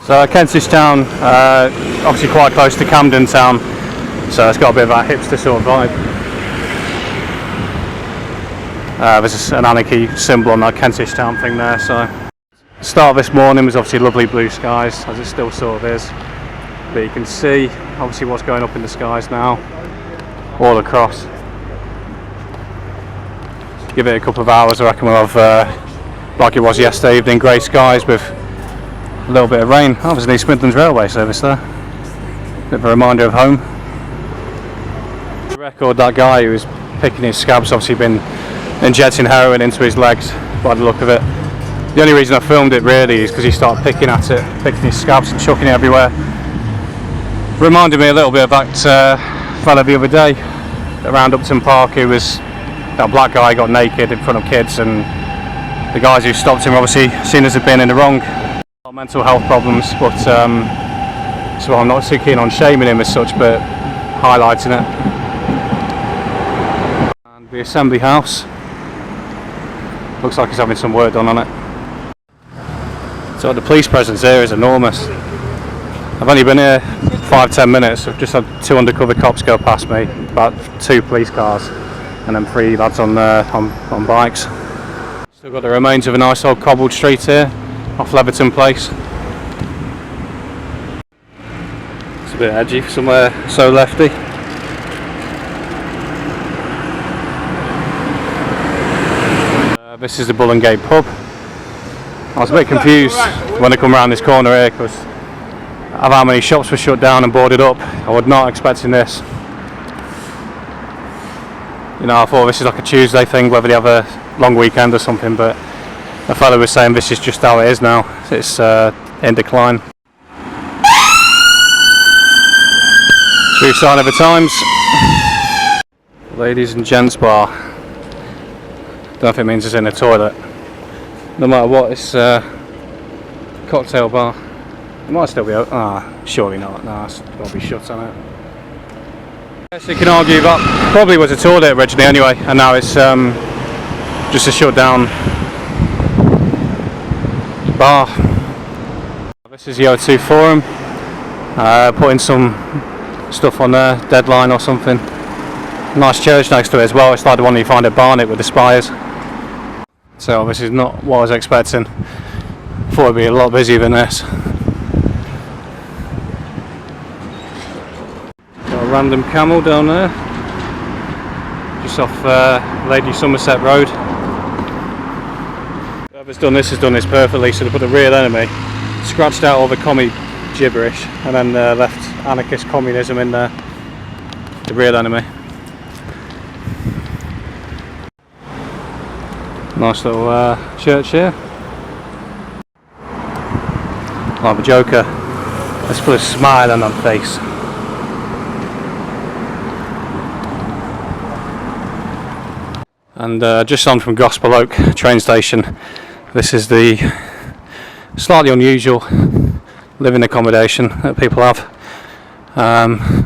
So Kentish town, obviously quite close to Camden town, so it's got a bit of that hipster sort of vibe. There's an anarchy symbol on that Kentish town thing there. So the start of this morning was obviously lovely blue skies, as it still sort of is, but you can see obviously what's going up in the skies now, all across. Give it a couple of hours, I reckon we'll have, like it was yesterday evening, grey skies with a little bit of rain. Oh, there's an East Midlands railway service there. Bit of a reminder of home. The record, that guy who was picking his scabs, obviously been injecting heroin into his legs by the look of it. The only reason I filmed it really is because he started picking at it, picking his scabs and chucking it everywhere. Reminded me a little bit of that fella the other day around Upton Park who was, that black guy got naked in front of kids, and the guys who stopped him obviously seen as had been in the wrong. Mental health problems, but so I'm not too keen on shaming him as such, but highlighting it. And the Assembly House looks like he's having some work done on it. So the police presence here is enormous. I've only been here 5-10 minutes. I've just had 2 undercover cops go past me, about 2 police cars, and then 3 lads on bikes. Still got the remains of a nice old cobbled street here off Leverton Place. It's a bit edgy for somewhere so lefty. This is the Bull and Gate pub. I was a bit confused when I come around this corner here because of how many shops were shut down and boarded up. I was not expecting this. You know, I thought this is like a Tuesday thing, whether they have a long weekend or something, but a fellow was saying this is just how it is now. It's in decline. True sign of the times. Ladies and gents bar. Don't know if it means it's in a toilet. No matter what, it's cocktail bar. It might still be open. Surely not. Nah, it's got to be shut on it. Yes, you can argue that probably was a toilet originally anyway, and now it's just a shut down bar. This is the O2 Forum, putting some stuff on there, Deadline or something. Nice church next to it as well. It's like the one you find at Barnet with the spires. So this is not what I was expecting. Thought it'd be a lot busier than this. Got a random camel down there, just off Lady Somerset Road. Whoever's done this has done this perfectly. So they put the real enemy, scratched out all the commie gibberish, and then left anarchist communism in there. The real enemy. Nice little church here. Like the Joker. Let's put a smile on her face. And just on from Gospel Oak train station, this is the slightly unusual living accommodation that people have.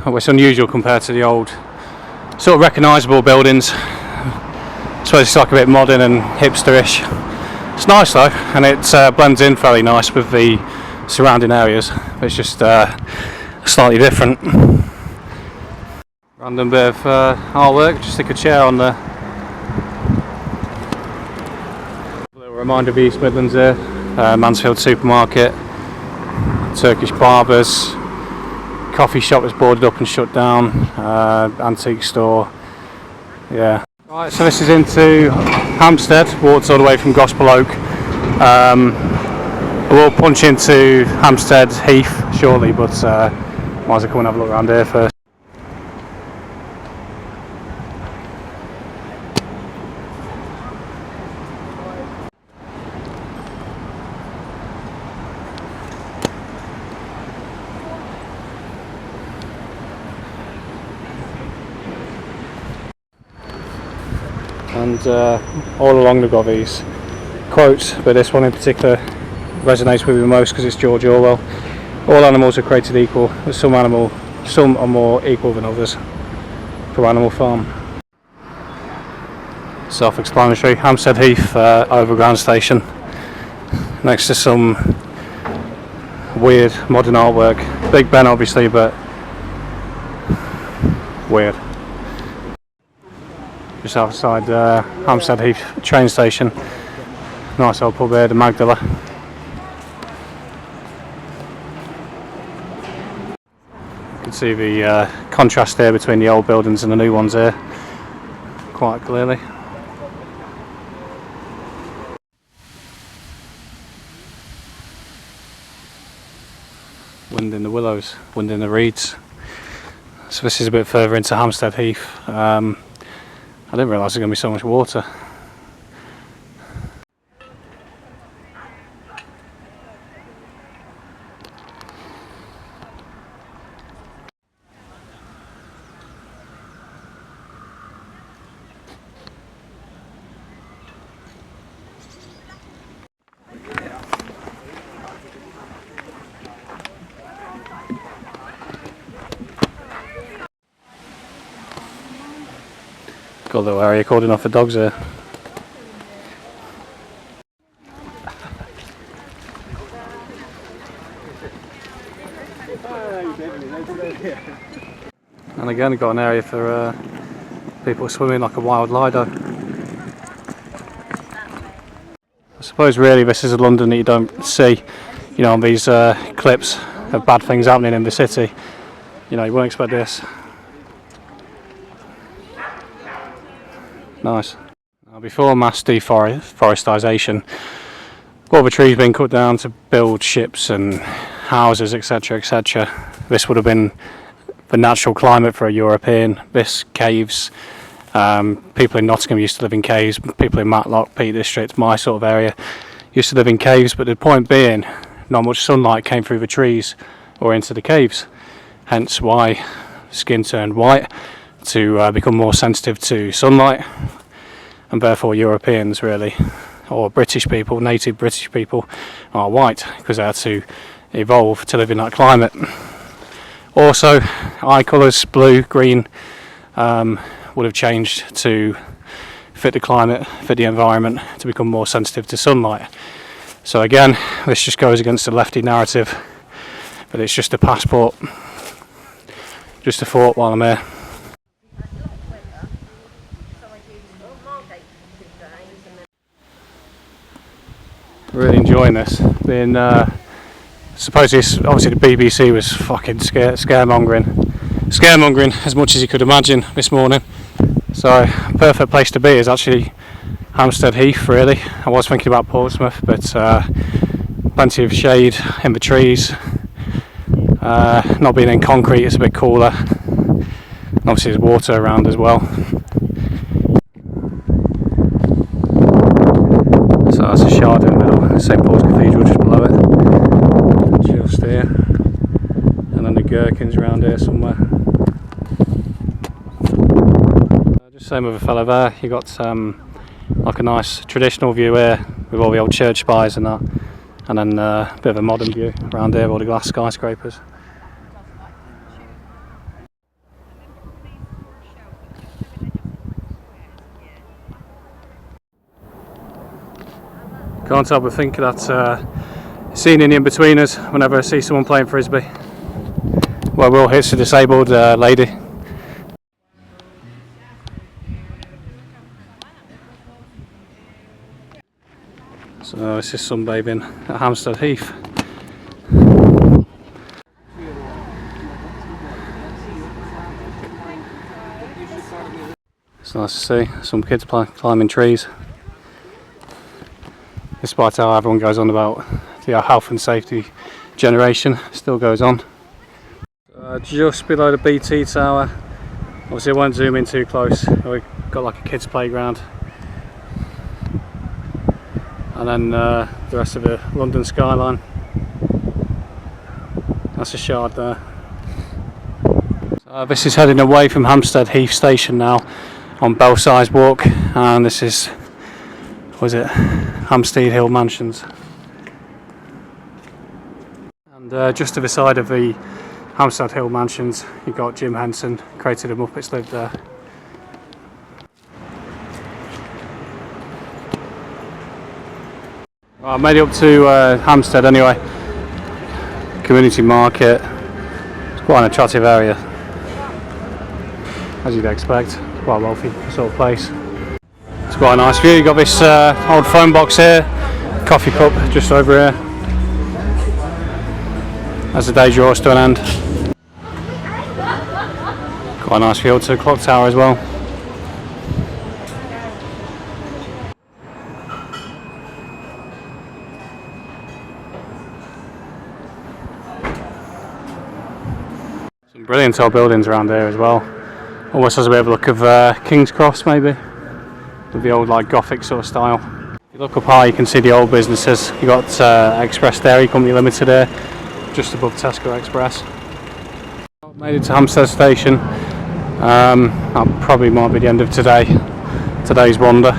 It's unusual compared to the old sort of recognisable buildings. I suppose it's like a bit modern and hipsterish. It's nice though, and it blends in fairly nice with the surrounding areas. It's just slightly different. Random bit of artwork, just stick a chair on there. A little reminder of the East Midlands there. Mansfield supermarket, Turkish barbers, coffee shop was boarded up and shut down, antique store, yeah. Right, so this is into Hampstead, walked all the way from Gospel Oak. We'll punch into Hampstead Heath shortly, but might as well come and have a look around here first. and all along they've got these quotes, but this one in particular resonates with me most because it's George Orwell. All animals are created equal, but some are more equal than others. From Animal Farm. Self-explanatory. Hampstead Heath overground station, next to some weird modern artwork. Big Ben obviously, but weird. Just outside Hampstead Heath train station. Nice old pub here, the Magdala. You can see the contrast there between the old buildings and the new ones here quite clearly. Wind in the willows, wind in the reeds. So this is a bit further into Hampstead Heath. I didn't realise there was going to be so much water. Got a little area cordoned off for dogs here. And again, we've got an area for people swimming like a wild lido. I suppose really this is a London that you don't see, you know, on these clips of bad things happening in the city. You know, you wouldn't expect this. Nice. Now, before mass deforestation, all the trees being cut down to build ships and houses, etc., etc. This would have been the natural climate for a European. This caves. People in Nottingham used to live in caves. People in Matlock, Peak District, my sort of area, used to live in caves. But the point being, not much sunlight came through the trees or into the caves. Hence why skin turned white, to become more sensitive to sunlight, and therefore Europeans really, or British people, native British people, are white because they had to evolve to live in that climate. Also, eye colours, blue, green, would have changed to fit the climate, fit the environment, to become more sensitive to sunlight. So again, this just goes against the lefty narrative, but it's just a passport, just a thought while I'm here. Really enjoying this. Supposedly, obviously the BBC was fucking scaremongering as much as you could imagine this morning. So, perfect place to be is actually Hampstead Heath, really. I was thinking about Portsmouth, but plenty of shade in the trees. Not being in concrete, it's a bit cooler. And obviously there's water around as well. So that's a shard in the middle, St Paul's Cathedral just below it. Just here. And then the gherkins around here somewhere. Just same with a fellow there, you got like a nice traditional view here with all the old church spires and that. And then a bit of a modern view around here with all the glass skyscrapers. Can't help but think that scene in The In-Betweeners whenever I see someone playing frisbee. Well, Will hits a disabled lady. So this is sunbathing at Hampstead Heath. It's nice to see some kids climbing trees. Despite how everyone goes on about the health and safety generation, still goes on. Just below the BT tower, obviously I won't zoom in too close, we've got like a kids playground. And then the rest of the London skyline. That's a shard there. So this is heading away from Hampstead Heath station now, on Belsize Walk, and this is, was it, Hampstead Hill Mansions. And just to the side of the Hampstead Hill Mansions, you've got Jim Henson, created of Muppets, lived there. Well, I made it up to Hampstead anyway. Community market. It's quite an attractive area, as you'd expect. Quite a wealthy sort of place. It's quite a nice view. You've got this old phone box here, coffee cup just over here, as the day draws to an end. Quite a nice view to the clock tower as well. Some brilliant tall buildings around here as well. Almost has a bit of a look of King's Cross maybe, with the old like Gothic sort of style. If you look up high you can see the old businesses. You've got Express Dairy Company Limited here, just above Tesco Express. Made it to Hampstead Station. That probably might be the end of today's wander.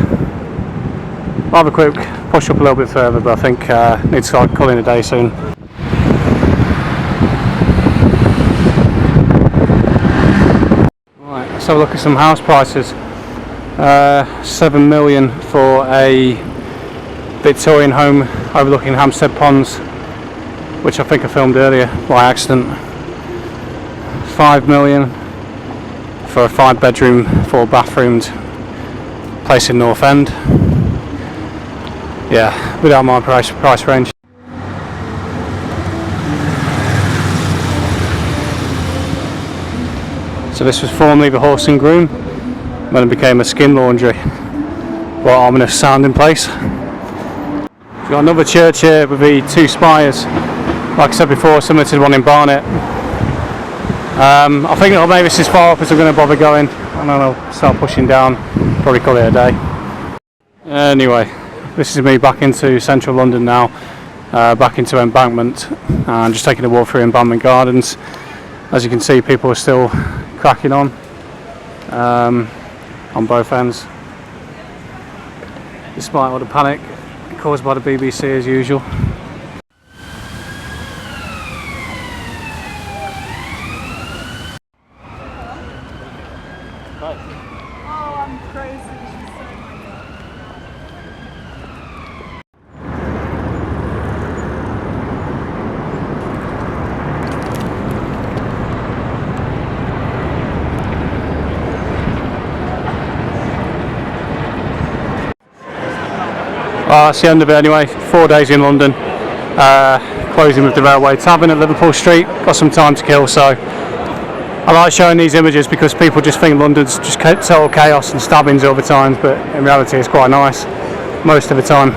I'll have a quick push up a little bit further, but I think need to start calling it a day soon. Right, let's have a look at some house prices. 7 million for a Victorian home overlooking Hampstead Ponds, which I think I filmed earlier by accident. 5 million for a 5-bedroom, 4-bathroomed place in North End. Yeah, without my price range. So this was formerly the Horse and Groom, when it became a skin laundry. What ominous sounding place. We've got another church here with the 2 spires, like I said before, similar to the one in Barnet. I think maybe this is far up as I'm going to bother going, and then I'll start pushing down, probably call it a day. Anyway, this is me back into central London now, back into Embankment, and just taking a walk through Embankment Gardens. As you can see, people are still cracking on both ends, despite all the panic caused by the BBC as usual. That's the end of it anyway. 4 days in London, closing with the Railway Tavern at Liverpool Street. Got some time to kill, so I like showing these images because people just think London's just total chaos and stabbings all the time, but in reality it's quite nice most of the time.